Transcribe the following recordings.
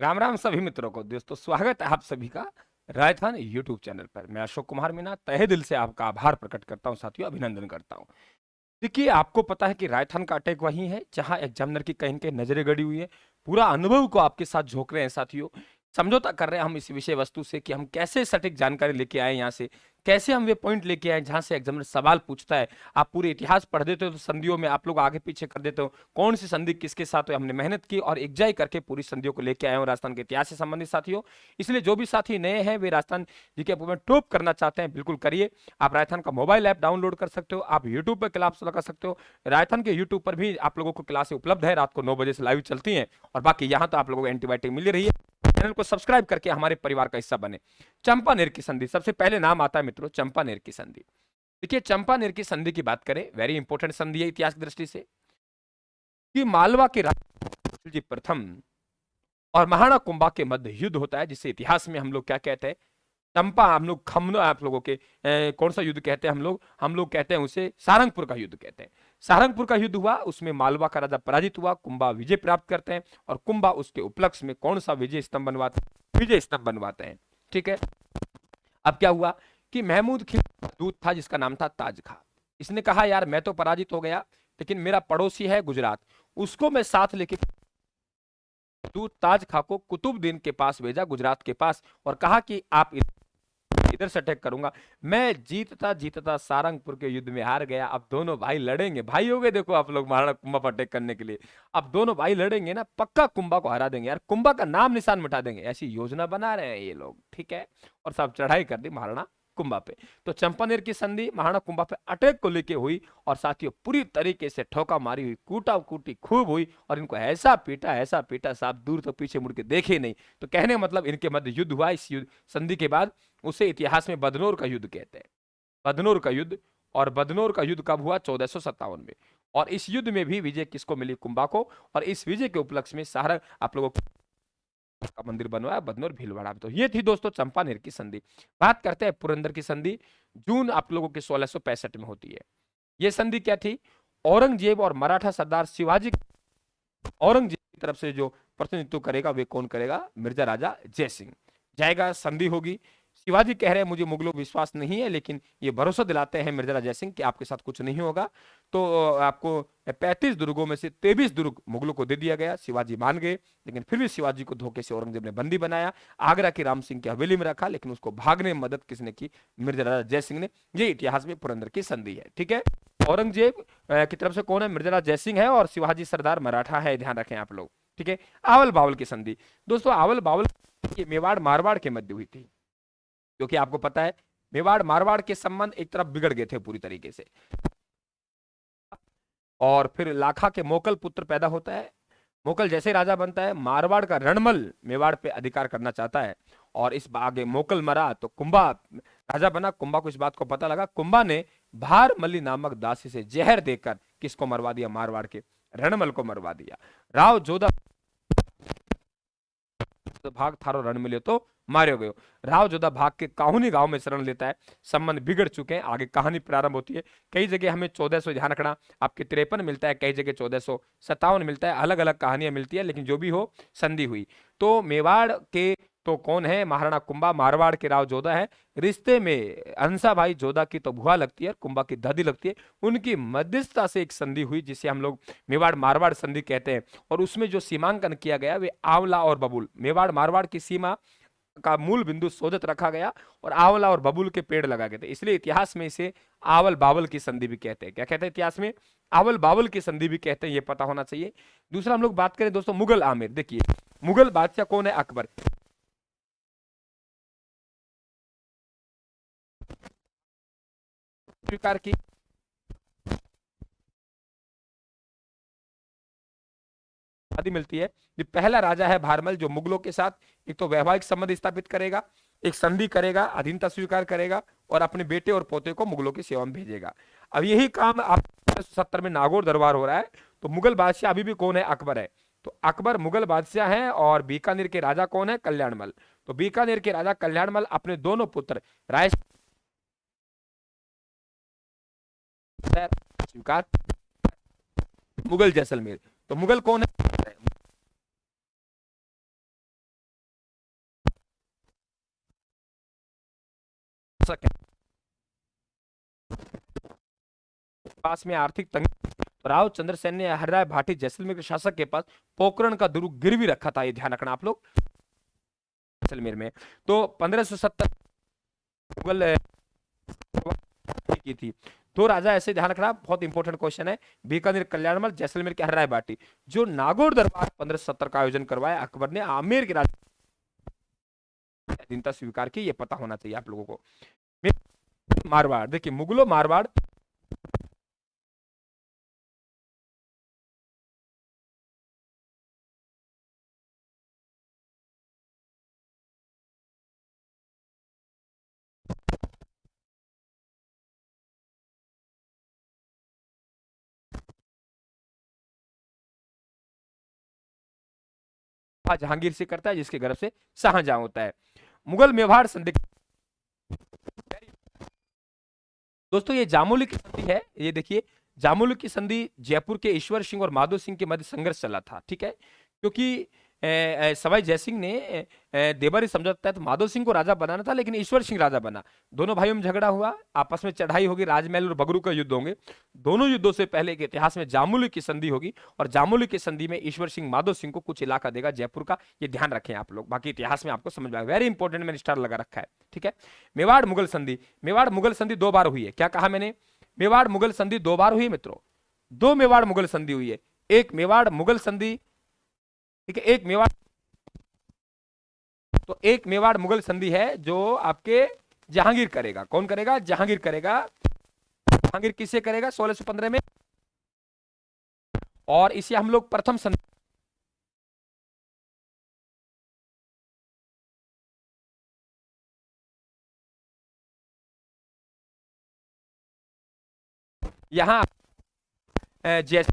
राम राम सभी मित्रों को। दोस्तों स्वागत है आप सभी का राजस्थान यूट्यूब चैनल पर। मैं अशोक कुमार मीना तहे दिल से आपका आभार प्रकट करता हूं साथियों, अभिनंदन करता हूं। देखिए, आपको पता है कि राजस्थान का अटैक वही है जहां एग्जामिनर की कहीं न कहीं नजरें गड़ी हुई है। पूरा अनुभव को आपके साथ झोंक रहे हैं साथियों। समझौता कर रहे हैं हम इस विषय वस्तु से कि हम कैसे सटीक जानकारी लेके आए यहाँ से, कैसे हम वे पॉइंट लेके आए जहां से एग्जामिनर सवाल पूछता है। आप पूरे इतिहास पढ़ देते हो तो संधियों में आप लोग आगे पीछे कर देते हो, कौन सी संधि किसके साथ है। हमने मेहनत की और एकजाई करके पूरी संधियों को लेके आए हो राजस्थान के इतिहास से संबंधित साथियों। इसलिए जो भी साथी नए हैं वे राजस्थान जी के में टॉप करना चाहते हैं, बिल्कुल करिए। आप राजस्थान का मोबाइल ऐप डाउनलोड कर सकते हो, आप यूट्यूब पर क्लास लगा सकते हो। राजस्थान के यूट्यूब पर भी आप लोगों को क्लासें उपलब्ध है, रात को 9 बजे से लाइव चलती हैं। और बाकी यहाँ तो आप लोगों को एंटीबायोटिक मिल रही है। चैनल को सब्सक्राइब करके हमारे परिवार का हिस्सा बने। चंपानेर की संधि सबसे पहले नाम आता है मित्रों, चंपानेर की संधि। देखिए, चंपानेर की संधि की बात करें, वेरी इंपॉर्टेंट संधि है इतिहास की दृष्टि से। कि मालवा के राजा जी प्रथम और महाराणा कुंभा के मध्य युद्ध होता है, जिसे इतिहास में हम लोग क्या कहते हैं, चंपा, हम लोग खम आप लोगों के कौन सा युद्ध कहते हैं, हम लोग कहते हैं उसे सारंगपुर का युद्ध कहते हैं। सारंगपुर का युद्ध हुआ, उसमें मालवा का राजा पराजित हुआ, कुंभा विजय प्राप्त करते हैं। और कुंभा उसके उपलक्ष्य में कौन सा विजय स्तंभ बनवाते हैं, विजय स्तंभ बनवाते हैं। ठीक है। अब क्या हुआ कि महमूद खिलजी दूत था जिसका नाम था ताज खां। इसने कहा यार मैं तो पराजित हो गया, लेकिन मेरा पड़ोसी है गुजरात, उसको मैं साथ लेके दूत ताज खां को कुतुबुद्दीन के पास भेजा, गुजरात के पास, और कहा कि आप इधर से अटैक करूंगा। मैं जीतता जीतता सारंगपुर के युद्ध में हार गया। अब दोनों भाई लड़ेंगे, भाई हो गए देखो आप लोग, महाराणा कुंभा पर अटैक करने के लिए। अब दोनों भाई लड़ेंगे ना, पक्का कुंभा को हरा देंगे यार, कुंभा का नाम निशान मिटा देंगे, ऐसी योजना बना रहे हैं ये लोग। ठीक है। और सब चढ़ाई कर दी महाराणा कुंभा पे। तो चंपानेर की संधि महाराणा कुंभा पे अटैक को लेके हुई, और साथियों पूरी तरीके से ठोका मारी हुई, कूटा कूटी खूब हुई, और इनको ऐसा पीटा साहब दूर तक पीछे मुड़ के देखे नहीं। तो कहने का मतलब इनके मध्य युद्ध हुआ। इस युद्ध संधि के बाद उसे इतिहास में बदनौर का युद्ध कहते हैं, बदनौर का युद्ध। और बदनौर का युद्ध कब हुआ, 1457 में। और इस युद्ध में भी विजय किसको मिली, कुंभा को। और इस विजय के उपलक्ष्य में सारा आप लोगों का मंदिर बनवाया बदनौर भीलवाड़ा में। तो ये थी दोस्तों चंपानेर की संधि। बात करते हैं पुरंदर की संधि, जून आप लोगों के 1665 में होती है। ये संधि क्या थी, औरंगजेब और मराठा सरदार शिवाजी, औरंगजेब की तरफ से जो प्रतिनिधित्व करेगा वे कौन करेगा, मिर्जा राजा जयसिंह जाएगा, संधि होगी। शिवाजी कह रहे हैं मुझे मुगलों पर विश्वास नहीं है, लेकिन ये भरोसा दिलाते हैं मिर्जा राजा जयसिंह कि आपके साथ कुछ नहीं होगा। तो आपको 35 दुर्गों में से 23 दुर्ग मुगलों को दे दिया गया। शिवाजी मान गए, लेकिन फिर भी शिवाजी को धोखे से औरंगजेब ने बंदी बनाया, आगरा की राम सिंह की हवेली में रखा, लेकिन उसको भागने में मदद किसने की, मिर्जा राजा जयसिंह ने। ये इतिहास में पुरंदर की संधि है। ठीक है। औरंगजेब की तरफ से कौन है, मिर्जा राजा जयसिंह है, और शिवाजी सरदार मराठा है, ध्यान रखें आप लोग। ठीक है। आवल बावल की संधि, दोस्तों आवल बावल मेवाड़ मारवाड़ के मध्य हुई थी, क्योंकि आपको पता है मेवाड़ मारवाड़ के संबंध एक तरफ बिगड़ गए थे पूरी तरीके से। और फिर लाखा के मोकल पुत्र पैदा होता है। मोकल जैसे राजा बनता है, मारवाड़ का रणमल मेवाड़ पे अधिकार करना चाहता है, और इस आगे मोकल मरा तो कुंभा राजा बना। कुंभा को इस बात को पता लगा, कुंभा ने भारमल्ली नामक दासी से जहर देकर किसको मरवा दिया, मारवाड़ के रणमल को मरवा दिया। राव जोधा भाग थारो रण मिले तो मारे गयो। राव जोधा भाग के काहुनी गांव में शरण लेता है। संबंध बिगड़ चुके हैं, आगे कहानी प्रारंभ होती है। कई जगह हमें 1400 ध्यान रखना, आपके 53 मिलता है, कई जगह 1457 मिलता है, अलग अलग कहानियां मिलती है, लेकिन जो भी हो संधि हुई। तो मेवाड़ के तो कौन है, महाराणा कुंभा, मारवाड़ के राव जोधा है। रिश्ते में हंसा भाई जोधा की तो भुआ लगती है, कुंभा की दादी लगती है। उनकी मध्यस्थता से एक संधि हुई जिसे हम लोग मेवाड़ मारवाड़ संधि कहते हैं। और उसमें जो सीमांकन किया गया वे आंवला और बबूल, मेवाड़ मारवाड़ की सीमा का मूल बिंदु सोजत रखा गया, और आंवला और बबूल के पेड़ लगाए गए थे। इसलिए इतिहास में इसे आवल बावल की संधि भी कहते हैं। क्या कहते हैं इतिहास में, आवल बावल की संधि भी कहते हैं, ये पता होना चाहिए। दूसरा हम लोग बात करें दोस्तों मुगल आमिर। देखिए मुगल बादशाह कौन है, अकबर। स्वीकार की आदि मिलती है। ये पहला राजा है भारमल जो मुगलों के साथ एक तो वैवाहिक संबंध स्थापित करेगा, एक संधि करेगा, अधीनता स्वीकार करेगा, और अपने बेटे और पोते को मुगलों की सेवा में भेजेगा। अब यही काम आप 70 में नागौर दरबार हो रहा है। तो मुगल बादशाह अभी भी कौन है, अकबर है। तो अकबर मुगल बादशाह है, और बीकानेर के राजा कौन है, कल्याणमल। तो बीकानेर के राजा कल्याणमल अपने दोनों पुत्र राय स्वीकार, मुगल जैसलमेर। तो मुगल कौन है, पास में आर्थिक तंगी, तो राव चंद्रसेन ने हरिराय भाटी जैसलमेर के शासक के पास पोखरण का दुर्ग गिरवी रखा था, ये ध्यान रखना आप लोग, जैसलमेर में। तो 1570 मुगल की थी। दो राजा ऐसे, ध्यान रखना, बहुत इंपॉर्टेंट क्वेश्चन है। बीकानेर कल्याणमल, जैसलमेर के हरिराय भाटी। जो नागौर दरबार 1570 का आयोजन करवाया अकबर ने आमेर के राजा अधीनता स्वीकार की, ये पता होना चाहिए आप लोगों को। मारवाड़, देखिए मुगलों मारवाड़ जहांगीर से करता है, जिसके गर्भ से शाहजहां होता है। मुगल मेवाड़ संधि, दोस्तों ये जामोली की संधि है, ये देखिए जामोली की संधि जयपुर के ईश्वर सिंह और माधो सिंह के मध्य संघर्ष चला था, ठीक है, क्योंकि सवाई जयसिंह ने देवरी समझौता तहत माधो सिंह को राजा बनाना था, लेकिन ईश्वर सिंह राजा बना। दोनों भाइयों में झगड़ा हुआ, आपस में चढ़ाई होगी, राजमहल और बगरू का युद्ध होंगे। दोनों युद्धों से पहले के इतिहास में जामोली की संधि होगी, और जामोली की संधि में ईश्वर सिंह माधो सिंह को कुछ इलाका देगा जयपुर का, ये ध्यान रखें आप लोग, बाकी इतिहास में आपको समझ में आएगा। वेरी इंपॉर्टेंट, मैंने स्टार लगा रखा है, ठीक है। मेवाड़ मुगल संधि, मेवाड़ मुगल संधि 2 बार हुई है, क्या कहा मैंने, मेवाड़ मुगल संधि 2 बार हुई है मित्रों, 2 मेवाड़ मुगल संधि हुई है। एक मेवाड़ मुगल संधि, ठीक है, एक मेवाड़, तो एक मेवाड़ मुगल संधि है जो आपके जहांगीर करेगा। कौन करेगा, जहांगीर करेगा। जहांगीर किसे करेगा, 1615 में, और इसे हम लोग प्रथम संधि, यहां जैसे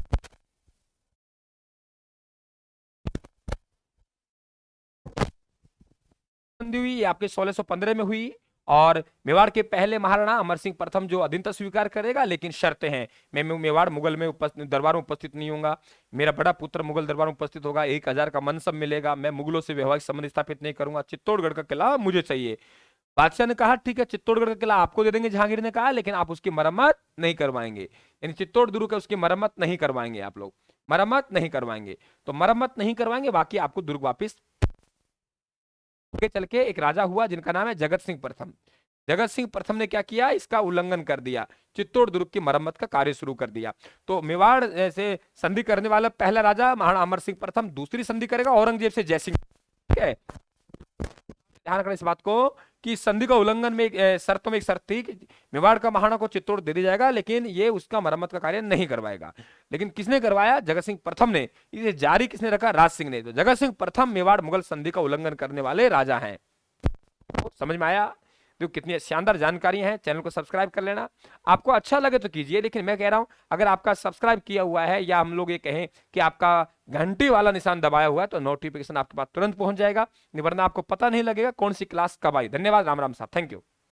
संधि हुई, ये आपके 1615 में हुई, और मेवाड़ के पहले महाराणा अमर सिंह प्रथम जो अधीनता स्वीकार करेगा, लेकिन शर्तें हैं, मैं मेवाड़ मुगल में दरबार में उपस्थित नहीं होऊंगा, मेरा बड़ा पुत्र मुगल दरबार में उपस्थित होगा, 1000 का मनसब मिलेगा, मैं मुगलों से वैवाहिक संबंध स्थापित नहीं करूंगा, चित्तौड़गढ़ का किला मुझे चाहिए। बादशाह ने कहा ठीक है, चित्तौड़गढ़ का किला आपको दे देंगे, जहांगीर ने कहा, लेकिन आप उसकी मरम्मत नहीं करवाएंगे, यानी चित्तौड़ दुर्ग का उसकी मरम्मत नहीं करवाएंगे, आप लोग मरम्मत नहीं करवाएंगे, तो मरम्मत नहीं करवाएंगे, बाकी आपको दुर्ग वापिस। आगे चल के एक राजा हुआ जिनका नाम है जगत सिंह प्रथम। जगत सिंह प्रथम ने क्या किया, इसका उल्लंघन कर दिया, चित्तौड़ दुर्ग की मरम्मत का कार्य शुरू कर दिया। तो मेवाड़ से संधि करने वाला पहला राजा महाराणा अमर सिंह प्रथम, दूसरी संधि करेगा औरंगजेब से जयसिंह, ठीक है। ध्यान रखना इस बात को कि संधि का उल्लंघन में शर्तों में एक शर्त थी कि मेवाड़ का महाराणा को चित्तौड़ दे दिया जाएगा, लेकिन ये उसका मरम्मत का कार्य नहीं करवाएगा। लेकिन किसने करवाया, जगत सिंह प्रथम ने। इसे जारी किसने रखा, राज सिंह ने। तो जगत सिंह प्रथम मेवाड़ मुगल संधि का उल्लंघन करने वाले राजा हैं। तो समझ में आया, तो कितनी शानदार जानकारी है। चैनल को सब्सक्राइब कर लेना, आपको अच्छा लगे तो कीजिए, लेकिन मैं कह रहा हूं अगर आपका सब्सक्राइब किया हुआ है, या हम लोग ये कहें कि आपका घंटी वाला निशान दबाया हुआ है, तो नोटिफिकेशन आपके पास तुरंत पहुंच जाएगा, वरना आपको पता नहीं लगेगा कौन सी क्लास कब आई। धन्यवाद, राम राम साहब, थैंक यू।